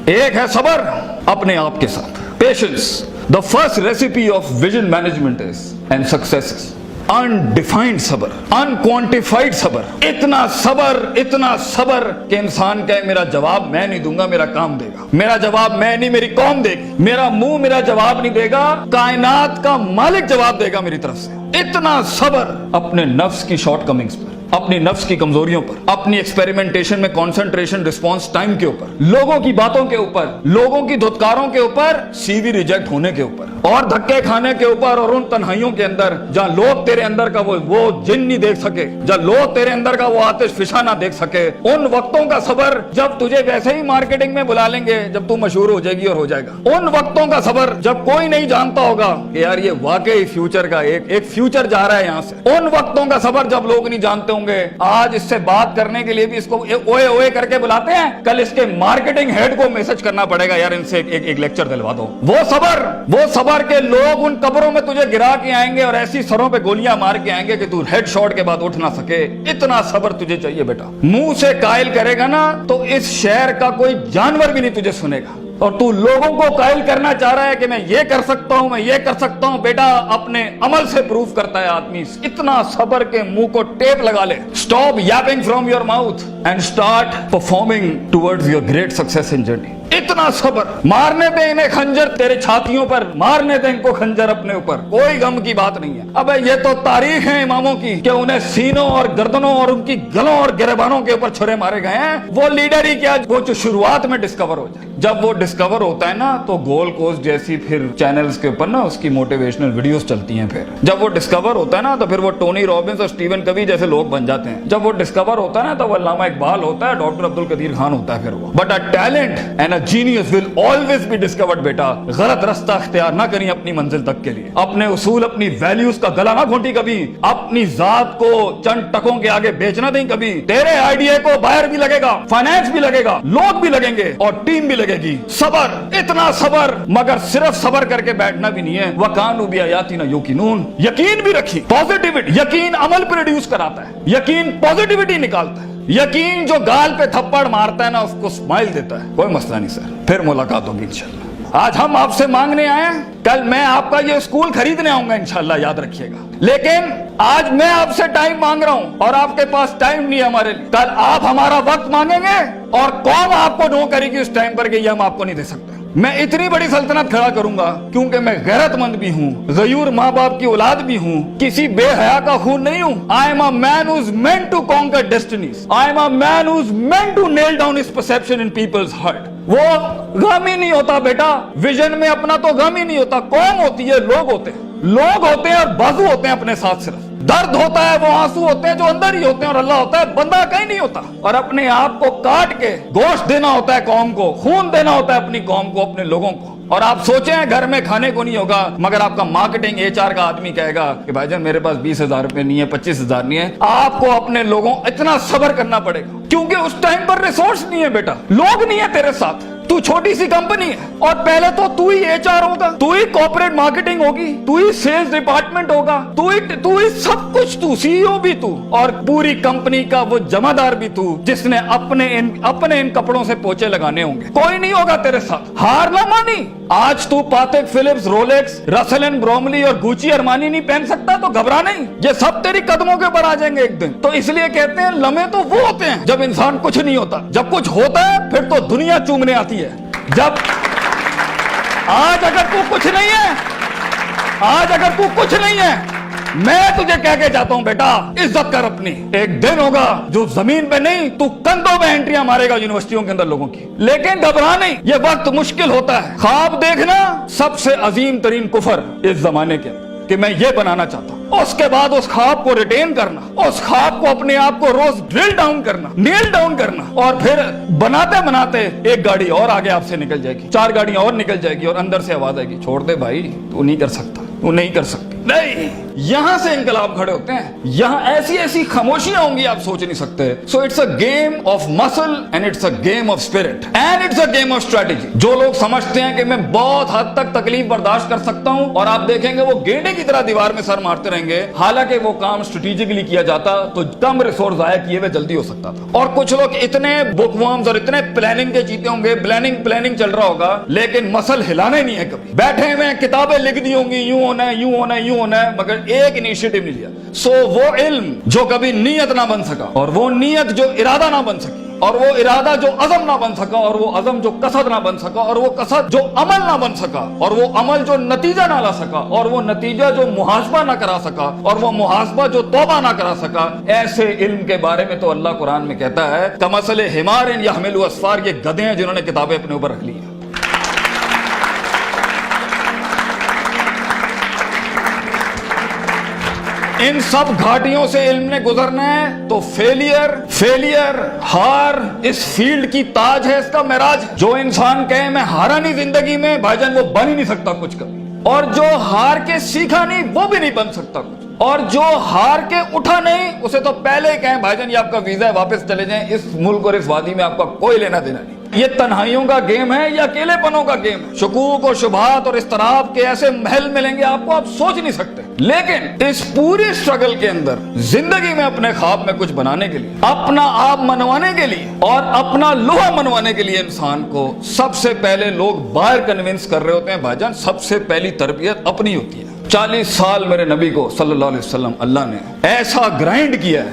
एक है सबर अपने आप के साथ, patience. The first recipe of vision management is and success is undefined सबर, अनक्वांटिफाइड सबर। इतना सबर कि इंसान कहे मेरा जवाब मैं नहीं दूंगा, मेरा काम देगा। मेरा जवाब मैं नहीं, मेरी कौम देगी। मेरा मुंह मेरा जवाब नहीं देगा, कायनात का मालिक जवाब देगा मेरी तरफ से। इतना सबर अपने नफ्स की शॉर्टकमिंग्स पर, अपनी नफ्स की कमजोरियों पर, अपनी एक्सपेरिमेंटेशन में कंसंट्रेशन रिस्पांस टाइम के ऊपर, लोगों की बातों के ऊपर, लोगों की धुतकारों के ऊपर, सीवी रिजेक्ट होने के ऊपर और धक्के खाने के ऊपर, और उन तन्हाइयों के अंदर जहां लोग तेरे अंदर का वो जिन नहीं देख सके, जहां लोग तेरे अंदर का वो आतिश फिशा ना देख सके, उन वक्तों का सबर जब तुझे वैसे ही मार्केटिंग में बुला लेंगे जब तू मशहूर हो जाएगी और हो जाएगा। उन वक्तों का सबर जब कोई नहीं जानता होगा कि यार ये वाकई फ्यूचर का एक फ्यूचर जा रहा है यहां से। उन वक्तों का सबर जब लोग नहीं जानते होंगे। आज इससे बात करने के लिए भी इसको ओए ओए करके बुलाते हैं, कल इसके मार्केटिंग हेड को मैसेज करना पड़ेगा यार इनसे एक लेक्चर दिलवा दो। वो सबर के लोग उन कब्रों में तुझे गिरा के आएंगे और ऐसी सरों पे गोलियां मार के आएंगे कि तू हेड शॉट के बाद उठ ना सके। इतना सबर तुझे चाहिए बेटा। मुंह से कायल करेगा ना तो इस शहर का कोई जानवर भी नहीं तुझे सुनेगा, और तू लोगों को कायल करना चाह रहा है कि मैं ये कर सकता हूं, मैं ये कर सकता हूं। बेटा अपने अमल से प्रूव करता है आदमी। इतना सबर के मुंह को टेप लगा ले। Stop Yaping from your mouth and start performing towards your great success in journey. इतना सबर। मारने दे इन्हें खंजर तेरे छातियों पर, मारने दे इनको खंजर अपने ऊपर, कोई गम की बात नहीं है। अबे ये तो तारीख है इमामों की कि उन्हें सीनों और गर्दनों और उनकी गलों और गिरबानों के ऊपर छुरे मारे गए हैं। वो लीडर ही क्या, वो जो शुरुआत में डिस्कवर हो जाए। जब वो डिस्कवर होता है ना तो गोल्ड कोस्ट जैसी फिर चैनल्स के ऊपर ना उसकी मोटिवेशनल वीडियोस चलती हैं। फिर जब वो डिस्कवर होता है ना तो फिर वो टोनी रॉबिन्स और स्टीवन कवी जैसे लोग बन जाते हैं। जब वो डिस्कवर होता है ना तो वो अल्लामा इकबाल होता है, डॉक्टर अब्दुल कदीर खान होता है। फिर वो but a talent and a genius will always be discovered. बेटा गलत रास्ता इख्तियार ना करिए अपनी मंजिल तक के लिए। अपने उसूल अपनी वैल्यूज का गला ना घोंटी कभी। अपनी जात को चंद टकों के आगे बेचना नहीं कभी। तेरे आइडिया को बायर भी लगेगा, फाइनेंस भी लगेगा, लोग भी लगेंगे और टीम भी लगेगी। सबर, इतना सबर। मगर सिर्फ सबर करके बैठना भी नहीं है। वकानु बिआयातिना युकिनून, यकीन भी रखी। पॉजिटिविटी, यकीन अमल प्रोड्यूस कराता है, यकीन पॉजिटिविटी निकालता है। यकीन जो गाल पे थप्पड़ मारता है ना उसको स्माइल देता है। कोई मसला नहीं सर, फिर मुलाकात होगी इंशाल्लाह। आज हम आपसे मांगने आए हैं, कल मैं आपका ये स्कूल खरीदने आऊंगा इंशाल्लाह, याद रखिएगा। लेकिन आज मैं आपसे टाइम मांग रहा हूं और आपके पास टाइम नहीं है हमारे लिए। कल आप हमारा वक्त मांगेंगे और कौन आपको नो करेगी उस टाइम पर कि ये हम आपको नहीं दे सकते। मैं इतनी बड़ी सल्तनत खड़ा करूंगा क्योंकि मैं गैरतमंद भी हूँ, गयूर माँ बाप की औलाद भी हूँ, किसी बेहया का खून नहीं हूँ। I am a man who is meant to conquer destinies. I am a man who is meant to nail down his perception in people's heart. वो गम ही नहीं होता बेटा, विजन में अपना तो गम ही नहीं होता। कौन होती है? लोग होते हैं। लोग होते हैं और बाजू होते हैं अपने साथ। सिर्फ दर्द होता है, वो आंसू होते हैं जो अंदर ही होते हैं, और अल्लाह होता है, बंदा कहीं नहीं होता। और अपने आप को काट के गोश्त देना होता है कौम को, खून देना होता है अपनी कौम को, अपने लोगों को। और आप सोचें घर में खाने को नहीं होगा, मगर आपका मार्केटिंग HR का आदमी कहेगा कि भाईजान मेरे पास 20,000 रुपए नहीं है, 25,000 नहीं है। आपको अपने लोगों इतना सब्र करना पड़ेगा क्योंकि उस टाइम पर रिसोर्स नहीं है बेटा, लोग नहीं है तेरे साथ। तू छोटी सी कंपनी है और पहले तो तू ही HR होगा, तू ही कॉर्पोरेट मार्केटिंग होगी, तू ही सेल्स डिपार्टमेंट होगा, तू ही सब कुछ, तू CEO भी तू और पूरी कंपनी का वो जमादार भी तू, जिसने अपने इन कपड़ों से पोछे लगाने होंगे। कोई नहीं होगा तेरे साथ। हार ना मानी। आज तू पातेक Philips, Rolex, Russell and Bromley और गुची अरमानी नहीं पहन सकता तो घबरा नहीं, ये सब तेरी कदमों के ऊपर आ जाएंगे एक दिन। तो इसलिए कहते हैं लम्हे तो वो होते हैं जब इंसान कुछ नहीं होता। जब कुछ होता है फिर तो दुनिया चूमने आती है। जब आज अगर तू कुछ नहीं है, मैं तुझे कह के जाता हूं बेटा, इज्जत कर अपनी। एक दिन होगा जो जमीन पे नहीं, तू कंधों में एंट्रियां मारेगा यूनिवर्सिटियों के अंदर लोगों की। लेकिन घबरा नहीं, ये वक्त मुश्किल होता है। ख्वाब देखना सबसे अजीम तरीन कुफर इस जमाने के कि मैं ये बनाना चाहता हूं। उसके बाद उस ख्वाब को रिटेन करना, उस ख्वाब को अपने आप को रोज ड्रिल डाउन करना, नेल डाउन करना, और फिर बनाते बनाते एक गाड़ी और आगे आपसे निकल जाएगी, 4 गाड़ियां और निकल जाएगी और अंदर से आवाज आएगी, छोड़ दे भाई, तू नहीं कर सकता, तू नहीं कर सकती। نہیں, یہاں سے انقلاب کھڑے ہوتے ہیں. یہاں ایسی ایسی خاموشیاں ہوں گی آپ سوچ نہیں سکتے. So it's a game of muscle and it's a game of spirit and it's a game of strategy. جو لوگ سمجھتے ہیں کہ میں بہت حد تک تکلیف برداشت کر سکتا ہوں, اور آپ دیکھیں گے وہ گینڈے کی طرح دیوار میں سر مارتے رہیں گے, حالانکہ وہ کام اسٹریٹجیکلی کیا جاتا تو کم ریسورس ضائع کیے ہوئے جلدی ہو سکتا تھا. اور کچھ لوگ اتنے بک ورمز اور اتنے پلاننگ کے چیتے ہوں گے, پلاننگ چل رہا ہوگا, لیکن مسل ہلانا ہی نہیں ہے. کبھی بیٹھے ہوئے کتابیں لکھ دی ہوں گی, یوں ہونا ہے, یوں ہونا ہے, یوں ہونا ہے, مگر ایک انیشیٹو نہیں لیا. سو وہ علم جو کبھی نیت نہ بن سکا, اور وہ نیت جو ارادہ نہ بن سکی, اور وہ ارادہ جو عزم نہ بن سکا, اور وہ عزم جو قصد نہ بن سکا, اور وہ قصد جو عمل نہ بن سکا, اور وہ عمل جو نتیجہ نہ لا سکا, اور وہ نتیجہ جو محاسبہ نہ کرا سکا, اور وہ محاسبہ جو توبہ نہ کرا سکا, ایسے علم کے بارے میں تو اللہ قرآن میں کہتا ہے کمثل حمار یحمل اسفار, یہ گدھے ہیں جنہوں نے کتابیں اپنے اوپر رکھ لی ہیں. ان سب گھاٹیوں سے علم نے گزرنا ہے تو فیلئر ہار اس فیلڈ کی تاج ہے, اس کا معراج. جو انسان کہے میں ہارا نہیں زندگی میں, بھائی جان وہ بن ہی نہیں سکتا کچھ کبھی. اور جو ہار کے سیکھا نہیں وہ بھی نہیں بن سکتا کچھ. اور جو ہار کے اٹھا نہیں اسے تو پہلے ہی کہیں بھائی جان یہ آپ کا ویزا ہے, واپس چلے جائیں, اس ملک اور اس وادی میں آپ کا کوئی لینا دینا نہیں. یہ تنہائیوں کا گیم ہے یا اکیلے پنوں کا گیم ہے. شکوک اور شبہات اور اضطراب کے ایسے محل ملیں گے آپ کو, آپ سوچ نہیں سکتے. لیکن اس پوری اسٹرگل کے اندر زندگی میں اپنے خواب میں کچھ بنانے کے لیے, اپنا آپ منوانے کے لیے, اور اپنا لوہا منوانے کے لیے انسان کو سب سے پہلے لوگ باہر کنونس کر رہے ہوتے ہیں. بھائی جان سب سے پہلی تربیت اپنی ہوتی ہے. 40 سال میرے نبی کو صلی اللہ علیہ وسلم اللہ نے ایسا گرائنڈ کیا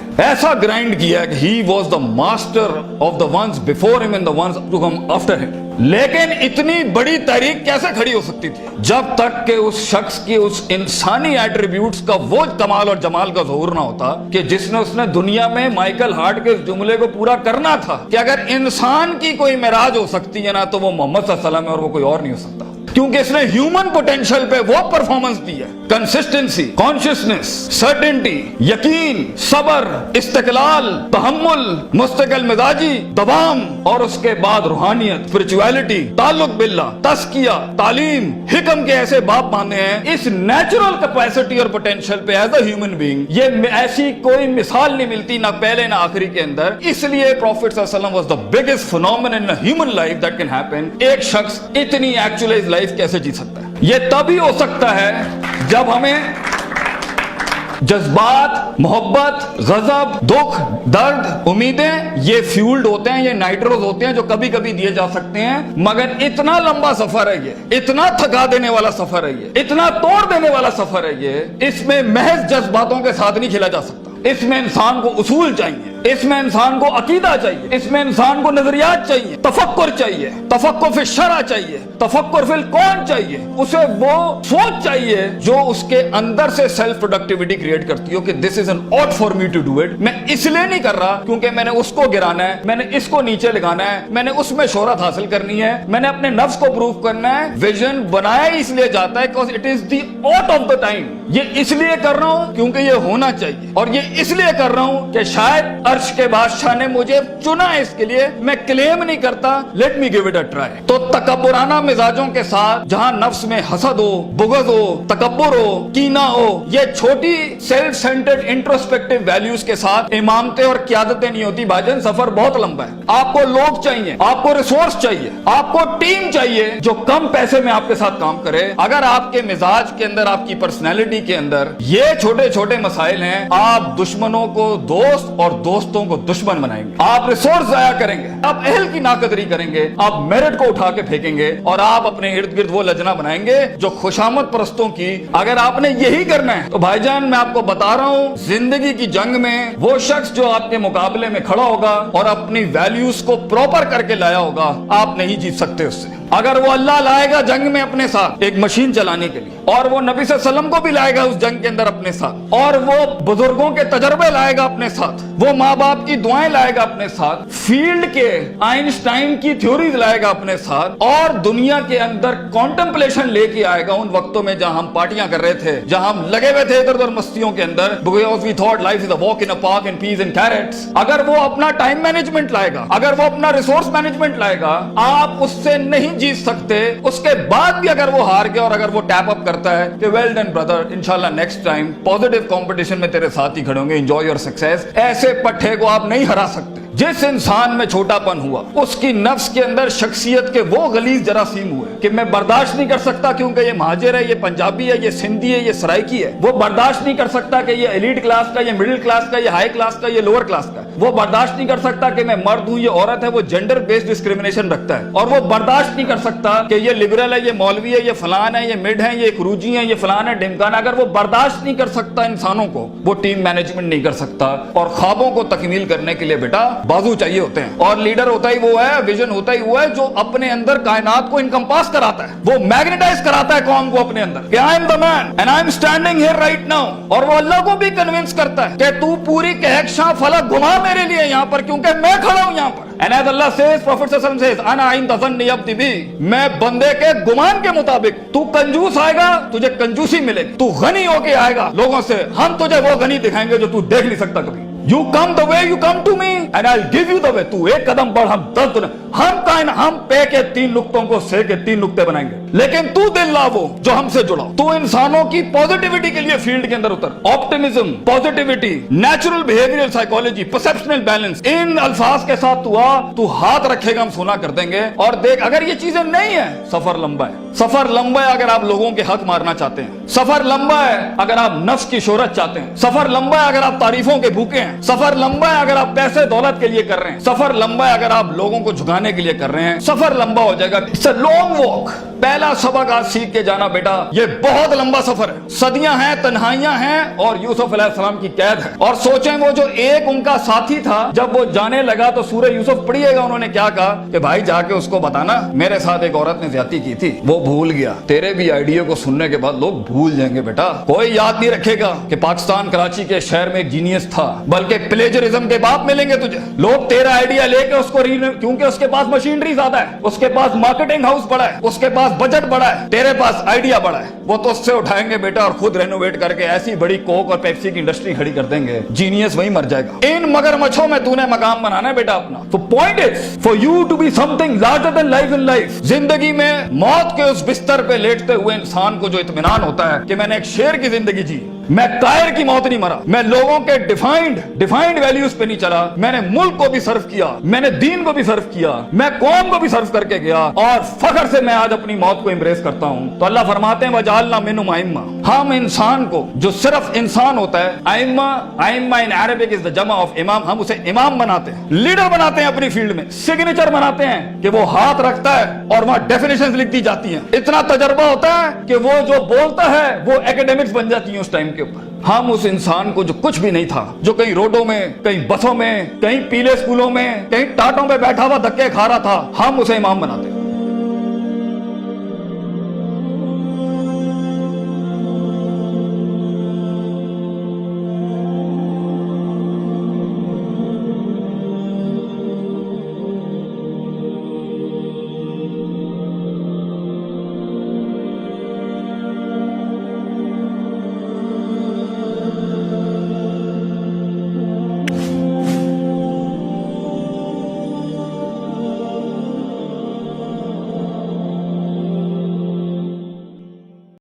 ہے کہ he was the master of the ones before him and the ones to come after him. لیکن اتنی بڑی تحریک کیسے کھڑی ہو سکتی تھی جب تک کہ اس شخص کی اس انسانی ایٹریبیوٹس کا وہ کمال اور جمال کا ظہور نہ ہوتا کہ جس نے اس نے دنیا میں مائیکل ہارٹ کے اس جملے کو پورا کرنا تھا کہ اگر انسان کی کوئی معراج ہو سکتی ہے نا تو وہ محمد صلی اللہ علیہ وسلم ہے, اور وہ کوئی اور نہیں ہو سکتا. کیونکہ اس نے ہیومن پوٹینشل پہ وہ پرفارمنس دی ہے, کنسسٹنسی, کانشیسنس, سرٹنٹی, یقین, صبر, استقلال, تحمل, مستقل مزاجی, دوام, اور اس کے بعد روحانیت, اسپرچویلٹی, تعلق باللہ, تزکیہ, تعلیم, حکم کے ایسے باب باندھے ہیں. اس نیچرل کیپیسٹی اور پوٹینشل پہ ایز اے ہیومن بینگ یہ ایسی کوئی مثال نہیں ملتی, نہ پہلے نہ آخری کے اندر. اس لیے پروفیٹ صلی اللہ علیہ وسلم was the biggest phenomenon in human life that can happen. ایک شخص اتنی ایکچوئلائز لائف کیسے جی سکتا ہے؟ یہ تبھی ہو سکتا ہے جب ہمیں جذبات, محبت, غضب, دکھ, درد, امیدیں یہ فیولڈ ہوتے ہیں, یہ نائٹروز ہوتے ہیں جو کبھی کبھی دیے جا سکتے ہیں. مگر اتنا لمبا سفر ہے یہ, اتنا تھکا دینے والا سفر ہے یہ, اتنا توڑ دینے والا سفر ہے یہ. اس میں محض جذباتوں کے ساتھ نہیں کھیلا جا سکتا. اس میں انسان کو اصول چاہیے, اس میں انسان کو عقیدہ چاہیے, اس میں انسان کو نظریات چاہیے, تفکر چاہیے, تفکر فی الشرع چاہیے, تفکر فی الکون چاہیے. اسے وہ سوچ چاہیے جو اس کے اندر سے سیلف پروڈکٹیوٹی کریٹ کرتی ہو کہ this is an ought for me to do it. میں اس لیے نہیں کر رہا کیونکہ میں نے اس کو گرانا ہے, میں نے اس کو نیچے لگانا ہے, میں نے اس میں شہرت حاصل کرنی ہے, میں نے اپنے نفس کو پروف کرنا ہے. ویژن بنایا اس لیے جاتا ہے because it is the ought of the time. یہ اس لیے کر رہا ہوں کیونکہ یہ ہونا چاہیے, اور یہ اس لیے کر رہا ہوں کہ شاید عرش کے بادشاہ نے مجھے چنا ہے اس کے لیے. میں کلیم نہیں کرتا, let me give it a try. تو تکبرانہ مزاجوں کے ساتھ جہاں نفس میں حسد ہو, بغض ہو, تکبر ہو, کینہ ہو, یہ چھوٹی سیلف سینٹرڈ انٹروسپیکٹیو ویلیوز کے ساتھ امامتیں اور قیادتیں نہیں ہوتی. بھاجن سفر بہت لمبا ہے. آپ کو لوگ چاہیے, آپ کو ریسورس چاہیے, آپ کو ٹیم چاہیے جو کم پیسے میں آپ کے ساتھ کام کرے. اگر آپ کے مزاج کے اندر, آپ کی پرسنالٹی کے اندر یہ چھوٹے چھوٹے مسائل ہیں, آپ دشمنوں کو دوست اور دوستوں کو دشمن بنائیں گے. آپ ریسورس ضائع کریں گے, آپ اہل کی ناقدری کریں گے, آپ میرٹ کو اٹھا کے پھینکیں گے, اور آپ اپنے ارد گرد وہ لجنا بنائیں گے جو خوشامد پرستوں کی. اگر آپ نے یہی کرنا ہے تو بھائی جان میں آپ کو بتا رہا ہوں, زندگی کی جنگ میں وہ شخص جو آپ کے مقابلے میں کھڑا ہوگا اور اپنی ویلیوز کو پراپر کر کے لایا ہوگا, آپ نہیں جیت سکتے اس سے. اگر وہ اللہ لائے گا جنگ میں اپنے ساتھ ایک مشین چلانے کے لیے, اور وہ نبی صلی اللہ علیہ وسلم کو بھی لائے گا اس جنگ کے اندر اپنے ساتھ, اور وہ بزرگوں کے تجربے لائے گا اپنے ساتھ, وہ ماں باپ کی دعائیں لائے گا اپنے ساتھ, فیلڈ کے آئنسٹائن کی تھیوریز لائے گا اپنے ساتھ, اور دنیا کے اندر کانٹمپلیشن لے کے آئے گا. ان وقتوں میں جہاں ہم پارٹیاں کر رہے تھے, جہاں ہم لگے ہوئے تھے ادھر ادھر مستیوں کے اندر, because we thought life is a walk in a park and peas and carrots. اگر وہ اپنا ٹائم مینجمنٹ لائے گا, اگر وہ اپنا ریسورس مینجمنٹ لائے گا, آپ اس سے نہیں جیت سکتے. اس کے بعد بھی اگر وہ ہار گیا اور اگر وہ ٹیپ اپ करता है कि वेल डन ब्रदर, इंशाल्लाह नेक्स्ट टाइम पॉजिटिव कंपटीशन में तेरे साथ ही खड़े होंगे, एंजॉय योर सक्सेस। ऐसे पट्टे को आप नहीं हरा सकते। जिस इंसान में छोटापन हुआ उसकी नफ्स के अंदर शख्सियत के वो गलीज जरासीम हुए कि मैं बर्दाश्त नहीं कर सकता क्योंकि ये महाजिर है, ये पंजाबी है, ये सिंधी है, ये सराइकी है। वो बर्दाश्त नहीं कर सकता कि ये एलीट क्लास का, ये मिडिल क्लास का, ये हाई क्लास का, ये लोअर क्लास का। वो बर्दाश्त नहीं कर सकता कि मैं मर्द हूं, ये औरत है। वो जेंडर बेस्ड डिस्क्रिमिनेशन रखता है। और वो बर्दाश्त नहीं कर सकता कि ये लिबरल है, ये मौलवी है, ये फलान है, ये मिड है, ये क्रूजी है, ये फलान है, ढिमकाना। अगर वो बर्दाश्त नहीं कर सकता इंसानों को, वो टीम मैनेजमेंट नहीं कर सकता। और ख्वाबों को तकमील करने के लिए बेटा बाजू चाहिए होते हैं। और लीडर होता ही वो है, विजन होता ही वो है जो अपने अंदर कायनात को इनकम्पास कराता है, वो मैग्नेटाइज कराता है कौम को अपने अंदर कि I am the man and I am standing here right now. और वो अल्लाह को भी कन्विंस करता है कि तू पूरी कहकशां फलक घुमा मेरे लिए यहाँ पर, क्योंकि मैं खड़ा हूं यहाँ पर। And as Allah says, Prophet Sallallahu Alaihi Wasallam says, "Ana inda zanni abdi bi." मैं बंदे के गुमान के मुताबिक। तू कंजूस आएगा तुझे कंजूसी मिलेगी, तू गनी होके आएगा लोगों से, हम तुझे वो गनी दिखाएंगे जो तू देख नहीं सकता कभी। You come the way you come to me and I'll give you the way. तू एक कदम बढ़, हम 10 दुनिया। हम पे के 3 नुक्तों को से के 3 नुक्ते बनाएंगे, लेकिन तू दिल ला वो जो हमसे जुड़ा। तू इंसानों की पॉजिटिविटी के लिए फील्ड के अंदर उतर। Optimism, positivity, natural behavioural psychology, perceptional balance, इन अल्फाज के साथ तू आ, तू हाथ रखेगा हम सुना कर देंगे। और देख, अगर ये चीजें नहीं है, सफर लंबा है। सफर लंबा है अगर आप लोगों के हक मारना चाहते हैं। सफर लंबा है अगर आप नफ्स की शोहरत चाहते हैं। सफर लंबा है अगर आप तारीफों के भूखे हैं। सफर लंबा है अगर आप पैसे दौलत के लिए कर रहे हैं। सफर लंबा है अगर आप लोगों को झुकाने के लिए कर रहे हैं। सफर लंबा हो जाएगा। It's a long walk. पहला सबक आज सीख के जाना बेटा, ये बहुत लंबा सफर है। सदियां हैं, तन्हाइयां हैं और यूसुफ अलैहिस्सलाम की कैद है। और सोचें वो जो एक उनका साथी था, जब वो जाने लगा तो सूरह यूसुफ पढ़िएगा उन्होंने क्या कहा कि भाई जाके उसको बताना मेरे साथ एक औरत ने ज्यादती की थी, वो भूल गया। तेरे भी आइडिया को सुनने के बाद लोग भूल जाएंगे बेटा। कोई याद नहीं रखेगा कि पाकिस्तान कराची के शहर में एक जीनियस था, बल्कि प्लेजरिज्म के बाप मिलेंगे तुझे। लोग तेरा आइडिया लेके उसको क्योंकि उसके पास मशीनरी ज्यादा है, उसके पास मार्केटिंग हाउस बड़ा है, उसके पास बजट बड़ा है, तेरे पास आइडिया बड़ा है, वो तो उससे उठाएंगे बेटा और खुद रेनोवेट करके ऐसी बड़ी कोक और पेप्सी की इंडस्ट्री खड़ी कर देंगे। जीनियस वहीं मर जाएगा। इन मगरमच्छों में तूने मकाम बनाना है बेटा अपना। तो point is for you to be something larger than life in life. जिंदगी में मौत के उस बिस्तर पे लेटते हुए इंसान को जो इत्मीनान होता है कि मैंने एक शेर की जिंदगी जी, मैं कायर की मौत नहीं मरा, मैं लोगों के डिफाइंड वैल्यूज पे नहीं चला, मैंने मुल्क को भी सर्व किया, मैंने दीन को भी सर्व किया, मैं कौम को भी सर्व करके गया और फख्र से मैं आज अपनी मौत को एम्ब्रेस करता हूं। तो अल्लाह फरमाते हैं वजालना मिनहुम आइम्मा। हम इंसान को जो सिर्फ इंसान होता है, आइम्मा इन अरबिक इज द जमा ऑफ इमाम, हम उसे इमाम बनाते हैं, लीडर बनाते हैं अपनी फील्ड में, सिग्नेचर बनाते हैं कि वो हाथ रखता है और वहां डेफिनेशंस लिख दी जाती हैं। इतना तजर्बा होता है कि वो जो बोलता है वो एकेडमिक्स बन जाती है उस टाइम के ऊपर। हम उस इंसान को जो कुछ भी नहीं था, जो कहीं रोडों में, कहीं बसों में, कहीं पीले स्कूलों में, कहीं टाटों में बैठा हुआ धक्के खा रहा था, हम उसे इमाम बनाते हैं।